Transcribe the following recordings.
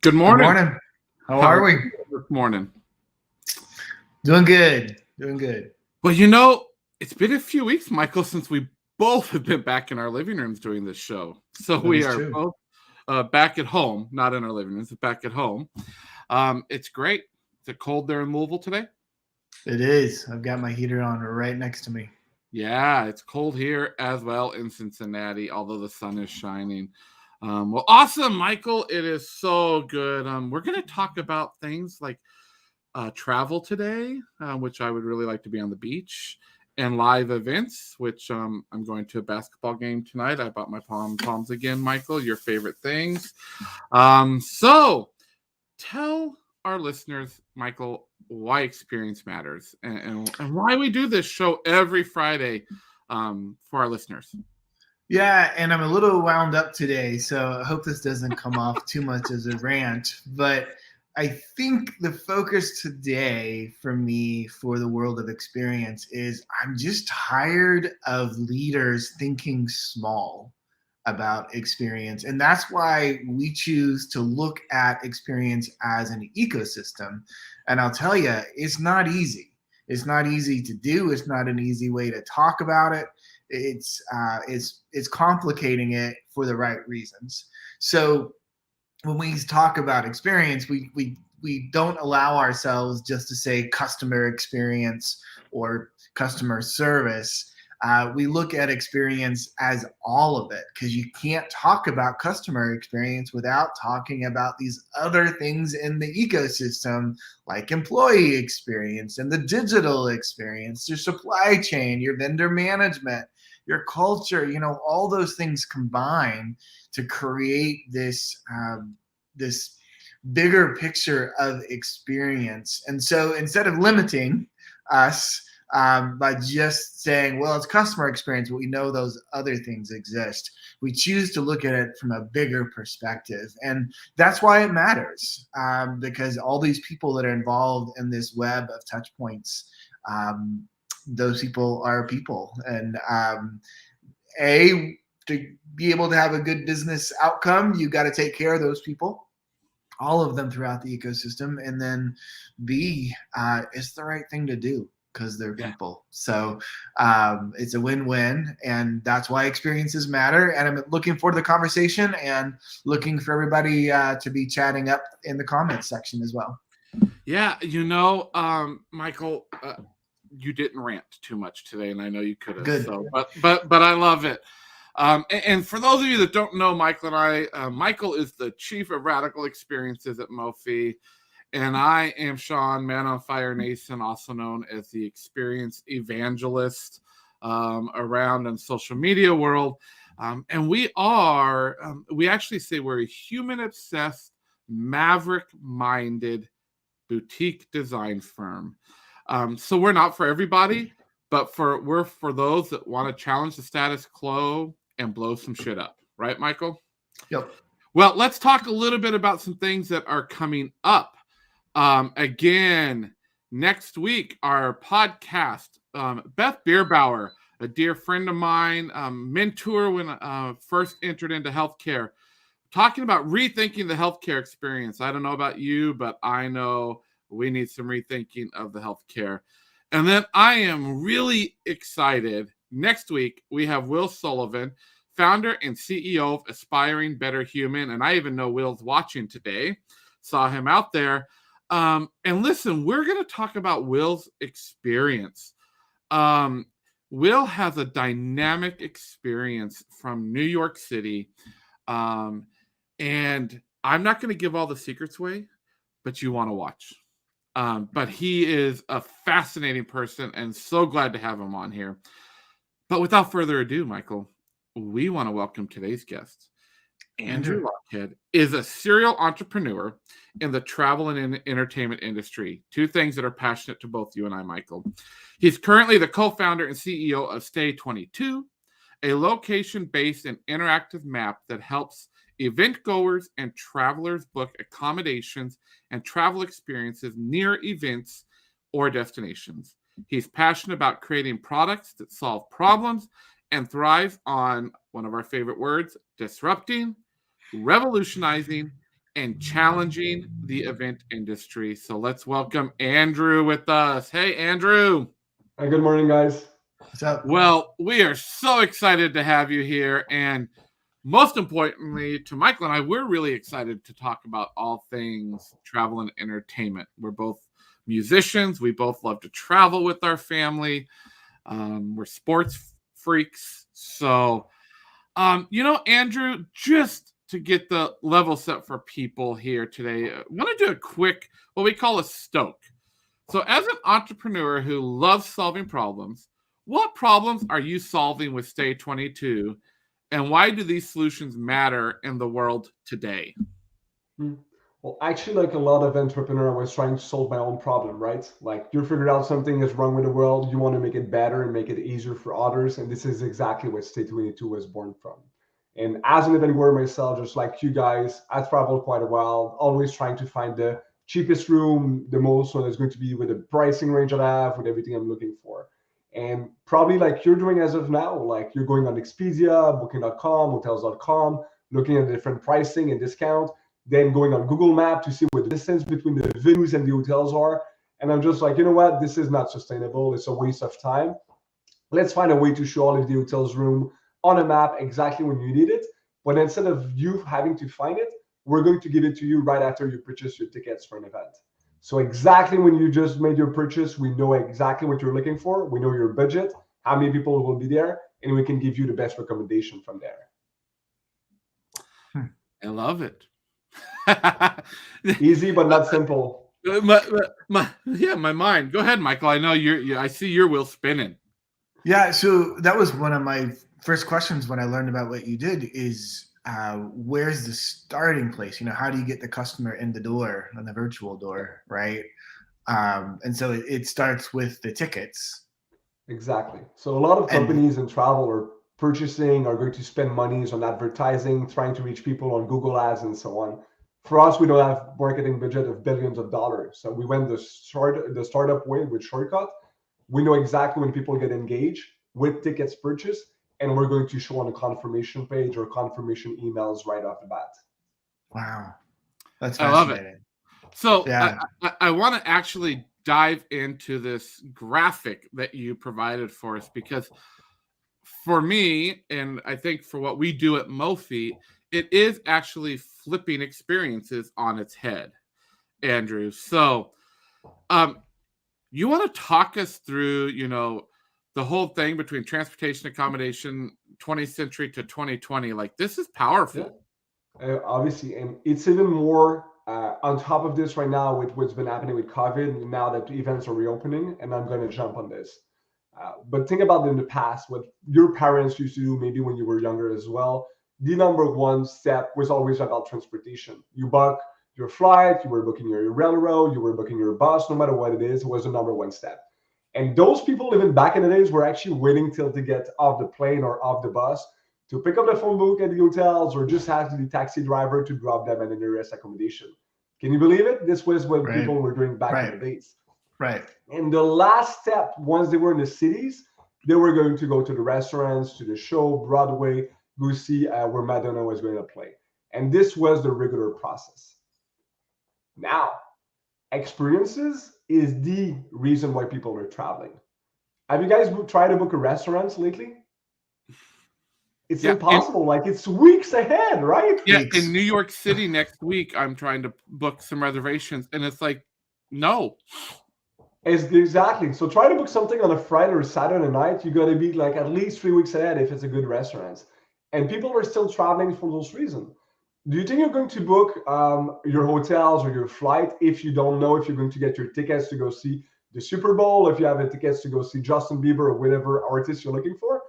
Good Good morning. morning. How How are are we? you this morning? Doing good. Doing good. Well, it's been a few weeks, Michael, since we both have been back in our living rooms doing this show. So That we is are true. both back at home, not in our living rooms, but back at home. It's great. Is it cold there in Louisville today? It is. I've got my heater on right next to me. Yeah, it's cold here as well in Cincinnati, although the sun is shining. Well, awesome, Michael. It is so good. We're going to talk about things like travel today, which I would really like to be on the beach, and live events, which I'm going to a basketball game tonight. I bought my pom-poms again, Michael, your favorite things. So tell our listeners, Michael, why experience matters and why we do this show every Friday for our listeners. Yeah, and I'm a little wound up today, so I hope this doesn't come off too much as a rant. But I think the focus today for me for the world of experience is I'm just tired of leaders thinking small about experience. And that's why we choose to look at experience as an ecosystem. And I'll tell you, it's not easy. It's not easy to do. It's not an easy way to talk about it. It's complicating it for the right reasons. So when we talk about experience, we don't allow ourselves just to say customer experience or customer service. We look at experience as all of it because you can't talk about customer experience without talking about these other things in the ecosystem, like employee experience and the digital experience, your supply chain, your vendor management, your culture. All those things combine to create this bigger picture of experience. And so instead of limiting us by just saying, well, it's customer experience, but we know those other things exist, we choose to look at it from a bigger perspective. And that's why it matters, because all these people that are involved in this web of touch points, those people are people. And to be able to have a good business outcome, you got to take care of those people, all of them throughout the ecosystem. And then B, it's the right thing to do because they're Yeah. people. So it's a win-win, and that's why experiences matter. And I'm looking forward to the conversation and looking for everybody to be chatting up in the comments section as well. Yeah, Michael, you didn't rant too much today, and I know you could have. Good. So, but I love it. And for those of you that don't know Michael and I, Michael is the chief of radical experiences at Mofi, and I am Shawn, Man on Fire Nason, also known as the experience evangelist around in social media world. And we actually say we're a human obsessed, maverick minded boutique design firm. So we're not for everybody, but we're for those that want to challenge the status quo and blow some shit up. Right, Michael? Yep. Well, let's talk a little bit about some things that are coming up. Again, next week, our podcast, Beth Bierbauer, a dear friend of mine, mentor when I first entered into healthcare, talking about rethinking the healthcare experience. I don't know about you, but I know we need some rethinking of the healthcare. And then I am really excited. Next week, we have Will Sullivan, founder and CEO of Aspiring Better Human. And I even know Will's watching today. Saw him out there. And listen, we're going to talk about Will's experience. Will has a dynamic experience from New York City. And I'm not going to give all the secrets away, but you want to watch. But he is a fascinating person and so glad to have him on here. But without further ado, Michael, we want to welcome today's guest. Andrew Lockhead is a serial entrepreneur in the travel and entertainment industry, two things that are passionate to both you and I, Michael. He's currently the co-founder and CEO of Stay22, a location-based and interactive map that helps event goers and travelers book accommodations and travel experiences near events or destinations. He's passionate about creating products that solve problems and thrives on one of our favorite words, disrupting, revolutionizing, and challenging the event industry. So let's welcome Andrew with us. Hey, Andrew. Hey, good morning, guys. What's up? Well, we are so excited to have you here. And most importantly, to Michael and I, we're really excited to talk about all things travel and entertainment. We're both musicians. We both love to travel with our family. We're sports freaks. So, Andrew, just to get the level set for people here today, I want to do a quick, what we call a stoke. So, as an entrepreneur who loves solving problems, what problems are you solving with Stay22, and why do these solutions matter in the world today? Well, actually, like a lot of entrepreneurs, I was trying to solve my own problem, right? Like you figured out something is wrong with the world, you want to make it better and make it easier for others. And this is exactly what Stay22 was born from. And as an event wearer myself, just like you guys, I travel quite a while, always trying to find the cheapest room, the most one that's going to be with the pricing range that I have, with everything I'm looking for. And probably like you're doing as of now, like you're going on Expedia, Booking.com, Hotels.com, looking at different pricing and discount, then going on Google Map to see what the distance between the venues and the hotels are. And I'm just like, you know what? This is not sustainable. It's a waste of time. Let's find a way to show all of the hotels room on a map exactly when you need it. But instead of you having to find it, we're going to give it to you right after you purchase your tickets for an event. So exactly when you just made your purchase, we know exactly what you're looking for. We know your budget, how many people will be there, and we can give you the best recommendation from there. I love it. Easy, but not simple. My mind. Go ahead, Michael. I know I see your wheel spinning. Yeah, so that was one of my first questions when I learned about what you did is where's the starting place? How do you get the customer in the door, on the virtual door, right? And so it starts with the tickets. Exactly. So a lot of companies in travel are purchasing, are going to spend monies on advertising, trying to reach people on Google Ads and so on. For us, we don't have marketing budget of billions of dollars. So we went the startup way with Shortcut. We know exactly when people get engaged with tickets purchased, and we're going to show on a confirmation page or confirmation emails right off the bat. Wow. That's fascinating. I love it. So yeah. I want to actually dive into this graphic that you provided for us, because for me, and I think for what we do at Mophie, it is actually flipping experiences on its head, Andrew. So you want to talk us through, the whole thing between transportation, accommodation, 20th century to 2020. Like, this is powerful. Yeah. Obviously, and it's even more on top of this right now with what's been happening with COVID, now that events are reopening, and I'm going to jump on this. But think about in the past, what your parents used to do, maybe when you were younger as well. The number one step was always about transportation. You book your flight, you were booking your railroad, you were booking your bus, no matter what it is, it was the number one step. And those people, even back in the days, were actually waiting till to get off the plane or off the bus to pick up the phone book at the hotels, or just ask the taxi driver to drop them at the nearest accommodation. Can you believe it? This was what people were doing back in the days. Right. And the last step, once they were in the cities, they were going to go to the restaurants, to the show, Broadway, go see where Madonna was going to play. And this was the regular process. Now, experiences is the reason why people are traveling. Have you guys tried to book a restaurant lately? It's impossible. Like, it's weeks ahead, right? Yeah, weeks. In New York City next week, I'm trying to book some reservations, and it's like, no. Exactly. So try to book something on a Friday or Saturday night. You got to be like at least 3 weeks ahead if it's a good restaurant. And people are still traveling for those reasons. Do you think you're going to book your hotels or your flight if you don't know if you're going to get your tickets to go see the Super Bowl, if you have tickets to go see Justin Bieber or whatever artist you're looking for?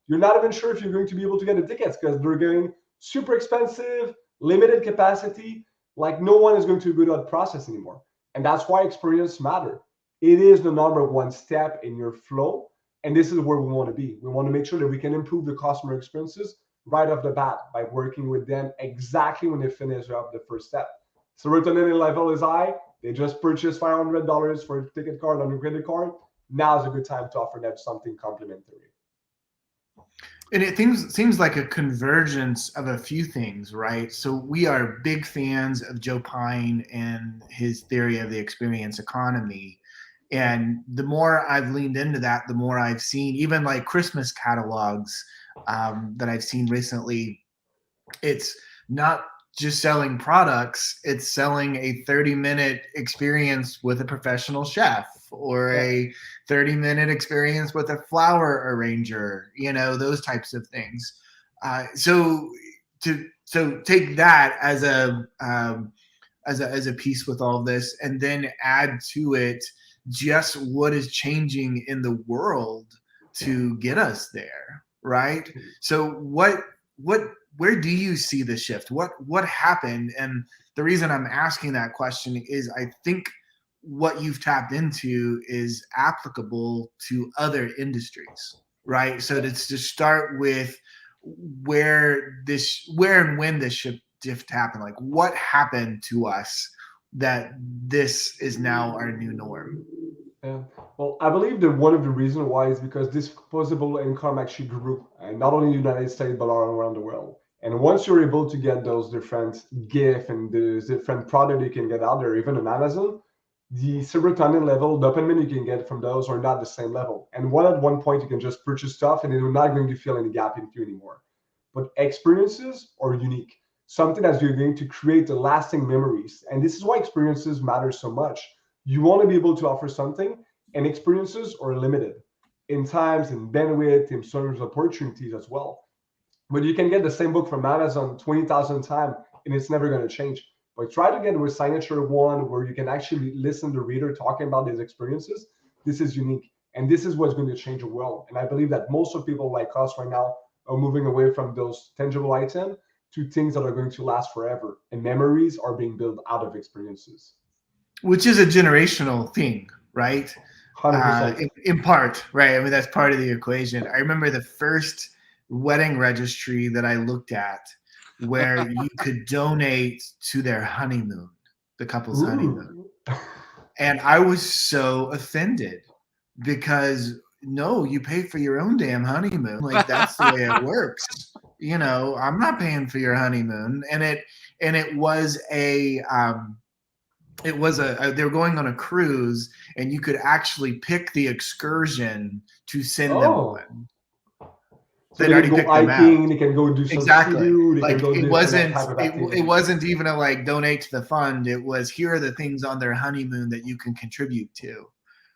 You're not even sure if you're going to be able to get the tickets because they're going super expensive, limited capacity. Like, no one is going to do that process anymore. And that's why experience matter. It is the number one step in your flow. And this is where we want to be. We want to make sure that we can improve the customer experiences right off the bat by working with them exactly when they finish up the first step. So return level is high. They just purchased $500 for a ticket card on a credit card. Now is a good time to offer them something complimentary. And it seems like a convergence of a few things, right? So we are big fans of Joe Pine and his theory of the experience economy. And the more I've leaned into that, the more I've seen, even like Christmas catalogs that I've seen recently, it's not just selling products, it's selling a 30-minute experience with a professional chef or a 30-minute experience with a flower arranger, those types of things. So take that as a piece with all this, and then add to it just what is changing in the world to get us there, right? So where do you see the shift? What happened? And the reason I'm asking that question is I think what you've tapped into is applicable to other industries, right? So to start with where and when this shift happened, like what happened to us that this is now our new norm. Yeah. Well, I believe that one of the reasons why is because disposable income actually grew, and not only in the United States but all around the world. And once you're able to get those different gift and those different product you can get out there, even on Amazon, the serotonin level, dopamine you can get from those are not the same level. And at one point you can just purchase stuff and you're not going to feel any gap into anymore. But experiences are unique, something that you're going to create the lasting memories. And this is why experiences matter so much. You want to be able to offer something, and experiences are limited in times, in bandwidth, in terms of opportunities as well. But you can get the same book from Amazon 20,000 times and it's never going to change. But try to get with signature one where you can actually listen to the reader talking about these experiences. This is unique. And this is what's going to change the world. And I believe that most of people like us right now are moving away from those tangible items to things that are going to last forever. And memories are being built out of experiences. Which is a generational thing, right? 100%. In part, right? I mean, that's part of the equation. I remember the first wedding registry that I looked at where you could donate to their honeymoon, the couple's honeymoon. And I was so offended because no, you pay for your own damn honeymoon. Like that's the way it works. I'm not paying for your honeymoon. And it was they were going on a cruise and you could actually pick the excursion to send them on. So they can go hiking, they can go do some sea-doo, like it wasn't even a like donate to the fund. It was here are the things on their honeymoon that you can contribute to.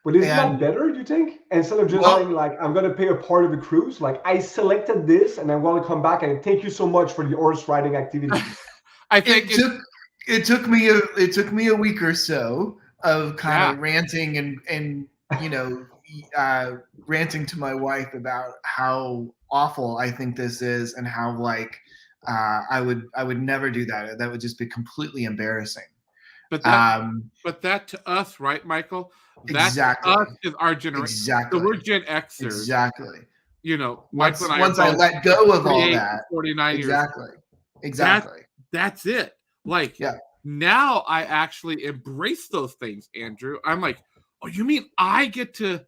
But isn't that better, do you think? Instead of just saying like I'm gonna pay a part of the cruise, like I selected this and I'm gonna come back and thank you so much for the horse riding activity. I think it took me a week or so of kind of ranting and ranting to my wife about how awful I think this is and how like I would never do that. That would just be completely embarrassing. But that to us, right, Michael? That exactly. to us is our generation. Exactly. So we're Gen Xers. Exactly. Michael and I once I let go of all that, 49 exactly. years. Exactly. That's it. Like now I actually embrace those things, Andrew. I'm like, oh, you mean I get to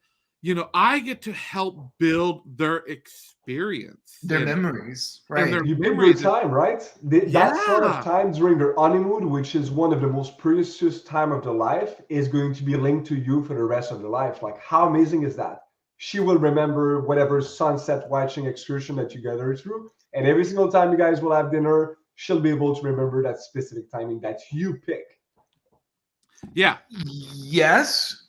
help build their experience, their memories, right? You build your time, right? That sort of time during their honeymoon, which is one of the most precious time of their life, is going to be linked to you for the rest of their life. Like, how amazing is that? She will remember whatever sunset watching excursion that you gathered through, and every single time you guys will have dinner, she'll be able to remember that specific timing that you pick. Yeah. Yes.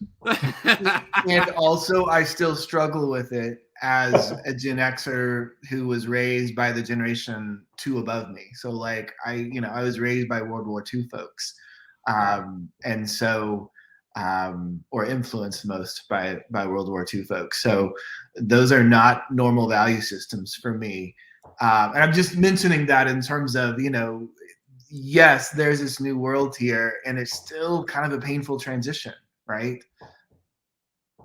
And also I still struggle with it as a Gen Xer who was raised by the generation 2 above me. So like I was raised by World War II folks. And so or influenced most by World War II folks. So those are not normal value systems for me. And I'm just mentioning that in terms of, yes, there's this new world here, and it's still kind of a painful transition, right?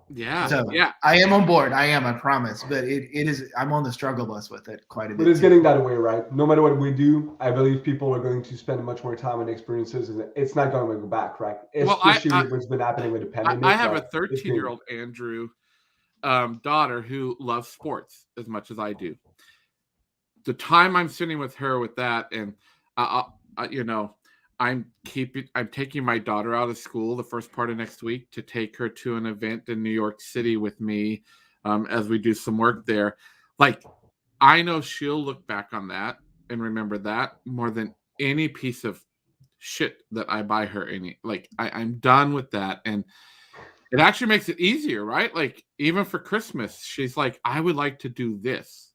Yeah. So I am on board. I promise. But it is. I'm on the struggle bus with it quite a bit. But it's getting that way, right? No matter what we do, I believe people are going to spend much more time on experiences, and it's not going to go back, right? Especially with what's been happening with the pandemic. I have a 13-year-old Andrew daughter who loves sports as much as I do. the time I'm sitting with her with that, and I'm taking my daughter out of school the first part of next week to take her to an event in New York City with me, as we do some work there. Like, I know she'll look back on that and remember that more than any piece of shit that I buy her. I'm done with that, and it actually makes it easier, right? Like, even for Christmas, she's like, I would like to do this.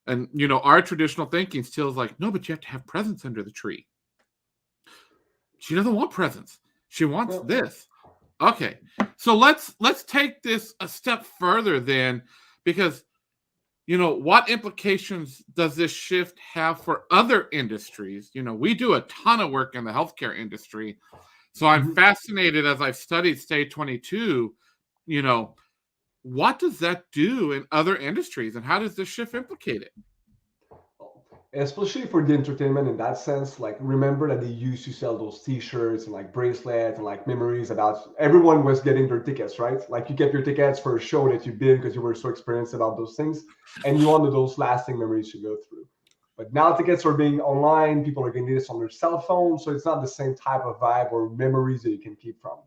And, our traditional thinking still is like, no, but you have to have presents under the tree. She doesn't want presents. She wants this. Okay. So let's take this a step further then, because, what implications does this shift have for other industries? We do a ton of work in the healthcare industry. So I'm fascinated, as I've studied Stay22, what does that do in other industries, and how does this shift implicate it? Especially for the entertainment in that sense, like, remember that they used to sell those t-shirts and like bracelets and like memories about everyone was getting their tickets, right? Like, you get your tickets for a show that you've been because you were so experienced about those things, and you wanted those lasting memories to go through. But now tickets are being online, people are getting this on their cell phone, so it's not the same type of vibe or memories that you can keep from.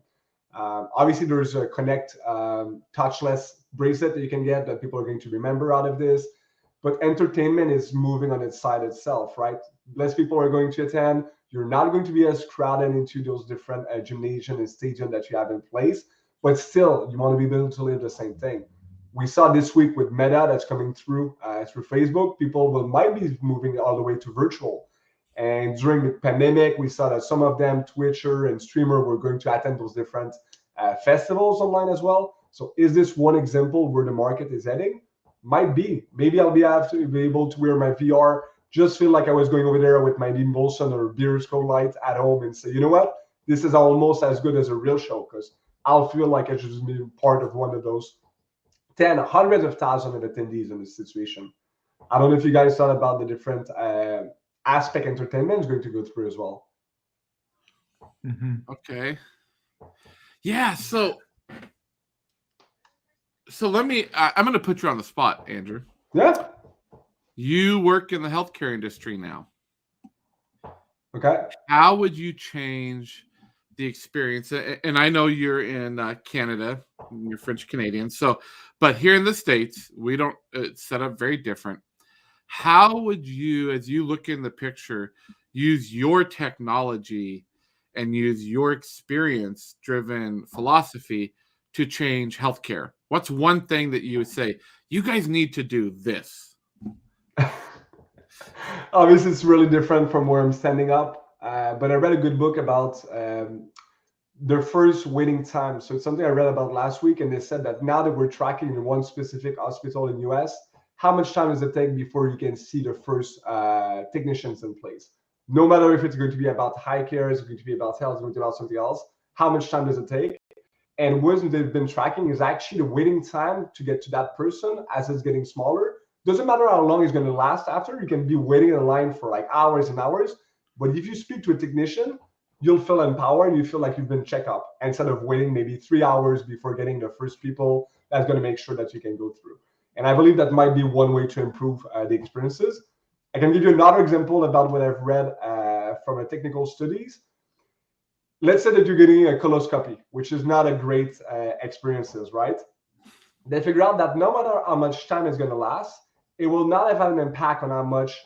Obviously, there's a Connect touchless bracelet that you can get that people are going to remember out of this. But entertainment is moving on its side itself, right? Less people are going to attend. You're not going to be as crowded into those different gymnasium and stadium that you have in place. But still, you want to be able to live the same thing. We saw this week with Meta that's coming through Facebook. People might be moving all the way to virtual. And during the pandemic, we saw that some of them, Twitcher and streamer, were going to attend those different festivals online as well. So is this one example where the market is heading? Might be. Maybe I'll be able to wear my VR, just feel like I was going over there with my Dean Bolson or Beers Co light at home and say, you know what? This is almost as good as a real show, because I'll feel like I should just be part of one of those hundreds of thousands of attendees in this situation. I don't know if you guys thought about the different aspect entertainment is going to go through as well. Okay. Yeah. So let me, I'm going to put you on the spot, Andrew. Yeah. You work in the healthcare industry now. Okay. How would you change the experience? And I know you're in Canada, you're French Canadian. So, but here in the States, we don't, it's set up very different. How would you, as you look in the picture, use your technology and use your experience-driven philosophy to change healthcare? What's one thing that you would say, you guys need to do this? Obviously, it's really different from where I'm standing up. But I read a good book about the first waiting time. So it's something I read about last week, and they said that now that we're tracking in one specific hospital in the US, how much time does it take before you can see the first technicians in place? No matter if it's going to be about high care, it's going to be about health, it's going to be about something else. How much time does it take? And what they've been tracking is actually the waiting time to get to that person as it's getting smaller. Doesn't matter how long it's going to last after. You can be waiting in line for like hours and hours. But if you speak to a technician, you'll feel empowered and you feel like you've been checked up instead of waiting maybe 3 hours before getting the first people that's going to make sure that you can go through. And I believe that might be one way to improve the experiences. I can give you another example about what I've read from a technical studies. Let's say that you're getting a coloscopy, which is not a great experiences, right? They figure out that no matter how much time it's going to last, it will not have an impact on how much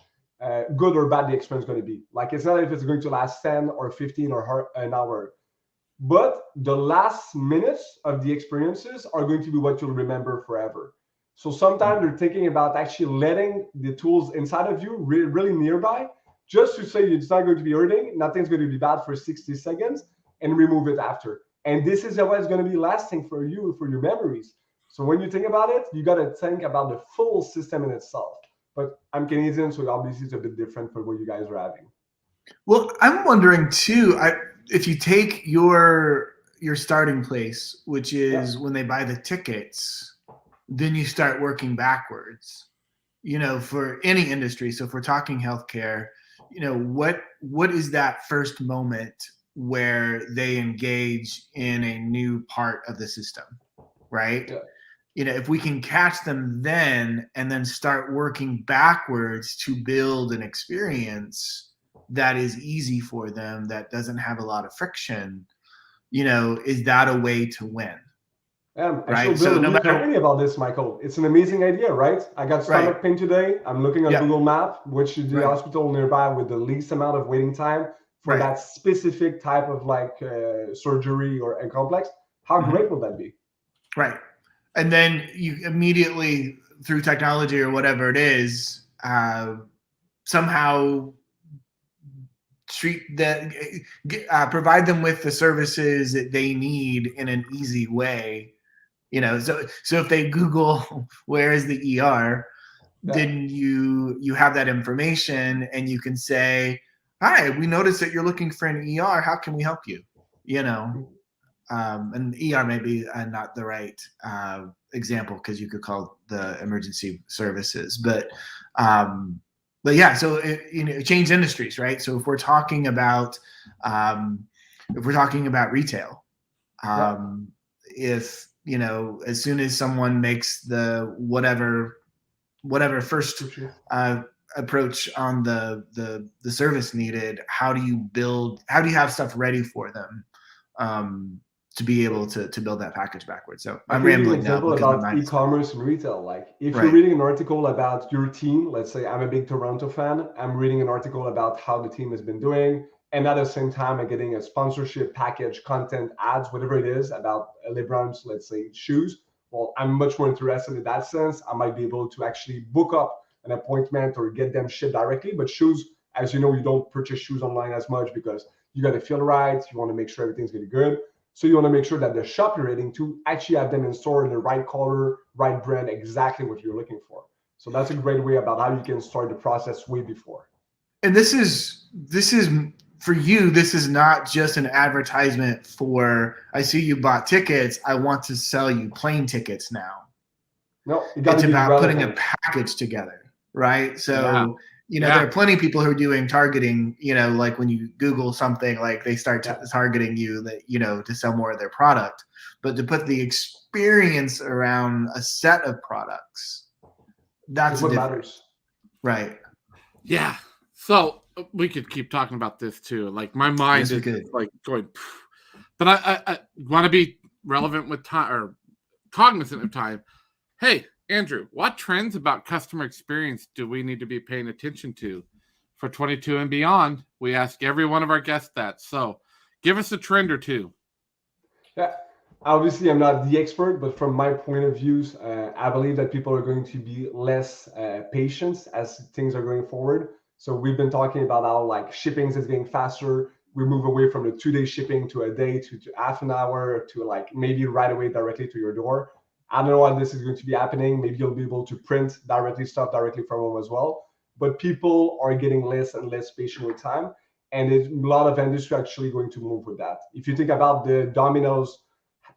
good or bad the experience is going to be. Like, it's not if it's going to last 10 or 15 or an hour, but the last minutes of the experiences are going to be what you'll remember forever. So sometimes they're thinking about actually letting the tools inside of you really nearby, just to say it's not going to be hurting, nothing's going to be bad for 60 seconds, and remove it after. And this is how it's going to be lasting for you, for your memories. So when you think about it, you got to think about the full system in itself. But I'm Canadian, so obviously it's a bit different from what you guys are having. Well, I'm wondering too, if you take your starting place, which is when they buy the tickets, then you start working backwards, for any industry. So if we're talking healthcare, what is that first moment where they engage in a new part of the system, right? if we can catch them then and then start working backwards to build an experience that is easy for them, that doesn't have a lot of friction, is that a way to win? I Right. should So build a no new matter, company about this, Michael. It's an amazing idea, right? I got stomach right. pain today. I'm looking on Yeah. Google Map, which is the Right. hospital nearby with the least amount of waiting time for Right. that specific type of surgery and complex. How great would that be? Right. And then you immediately, through technology or whatever it is, somehow provide them with the services that they need in an easy way. So if they Google where is the ER, then you have that information and you can say, hi, we noticed that you're looking for an ER. How can we help you? And ER may be not the right example, because you could call the emergency services, but yeah. So change industries, right? So if we're talking about retail, if as soon as someone makes the whatever first approach on the service needed, how do you have stuff ready for them to be able to build that package backwards? So I'm rambling now because my about mind is e-commerce and retail. Like if you're right. reading an article about your team, let's say I'm a big Toronto fan, I'm reading an article about how the team has been doing, and at the same time I'm getting a sponsorship package, content, ads, whatever it is about LeBron's, let's say, shoes. Well, I'm much more interested in that sense. I might be able to actually book up an appointment or get them shipped directly. But shoes, as you know, you don't purchase shoes online as much because you got to feel right. You want to make sure everything's going to be good. So you want to make sure that the shop you're heading to actually have them in store in the right color, right brand, exactly what you're looking for. So that's a great way about how you can start the process way before. And this is for you, this is not just an advertisement for, I see you bought tickets, I want to sell you plane tickets now. No, it's about putting a package together, right? So there are plenty of people who are doing targeting, like when you Google something, like they start targeting you that, to sell more of their product. But to put the experience around a set of products, that's what matters. Right. Yeah. So we could keep talking about this too. Like my mind is like going, but I want to be relevant with time or cognizant of time. Hey, Andrew, what trends about customer experience do we need to be paying attention to for 22 and beyond? We ask every one of our guests that. So give us a trend or two. Yeah, obviously I'm not the expert, but from my point of views, I believe that people are going to be less patient as things are going forward. So we've been talking about how like shipping is getting faster. We move away from the 2-day shipping to a day to half an hour to like maybe right away directly to your door. I don't know when this is going to be happening. Maybe you'll be able to print stuff directly from home as well. But people are getting less and less patient with time. And a lot of industry actually going to move with that. If you think about the Domino's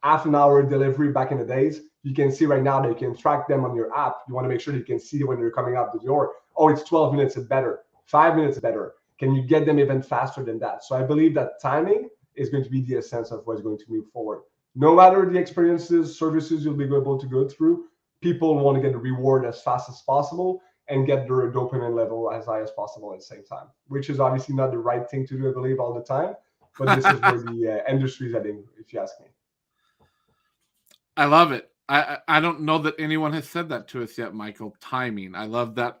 half an hour delivery back in the days, you can see right now that you can track them on your app. You want to make sure that you can see when they're coming out the door. Oh, it's 12 minutes and better, 5 minutes better. Can you get them even faster than that? So I believe that timing is going to be the essence of what's going to move forward. No matter the experiences, services you'll be able to go through, people want to get the reward as fast as possible and get their dopamine level as high as possible at the same time, which is obviously not the right thing to do, I believe, all the time. But this is where the industry is heading, if you ask me. I love it. I don't know that anyone has said that to us yet, Michael. Timing. I love that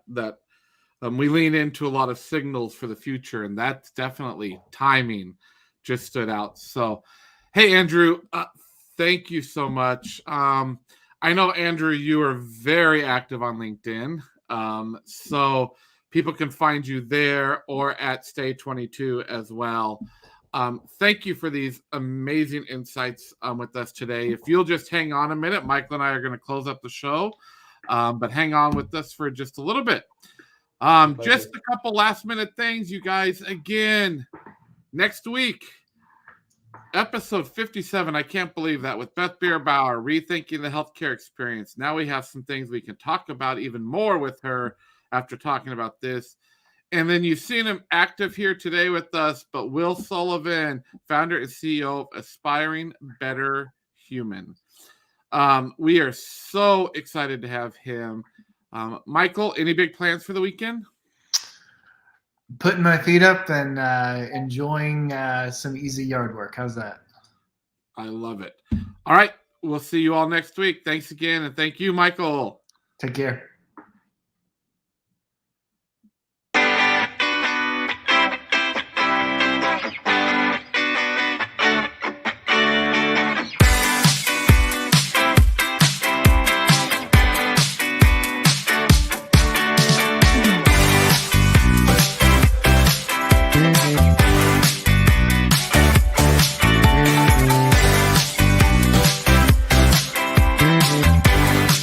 we lean into a lot of signals for the future, and that's definitely timing just stood out. So, hey, Andrew, thank you so much. I know, Andrew, you are very active on LinkedIn. So people can find you there or at Stay22 as well. Thank you for these amazing insights with us today. If you'll just hang on a minute, Michael and I are going to close up the show, but hang on with us for just a little bit. Just a couple last minute things, you guys. Again, next week, episode 57. I can't believe that, with Beth Bierbauer, rethinking the healthcare experience. Now we have some things we can talk about even more with her after talking about this. And then you've seen him active here today with us, but Will Sullivan, founder and CEO of Aspiring Better Human. We are so excited to have him. Michael, any big plans for the weekend? Putting my feet up and enjoying some easy yard work. How's that? I love it. All right. We'll see you all next week. Thanks again. And thank you, Michael. Take care.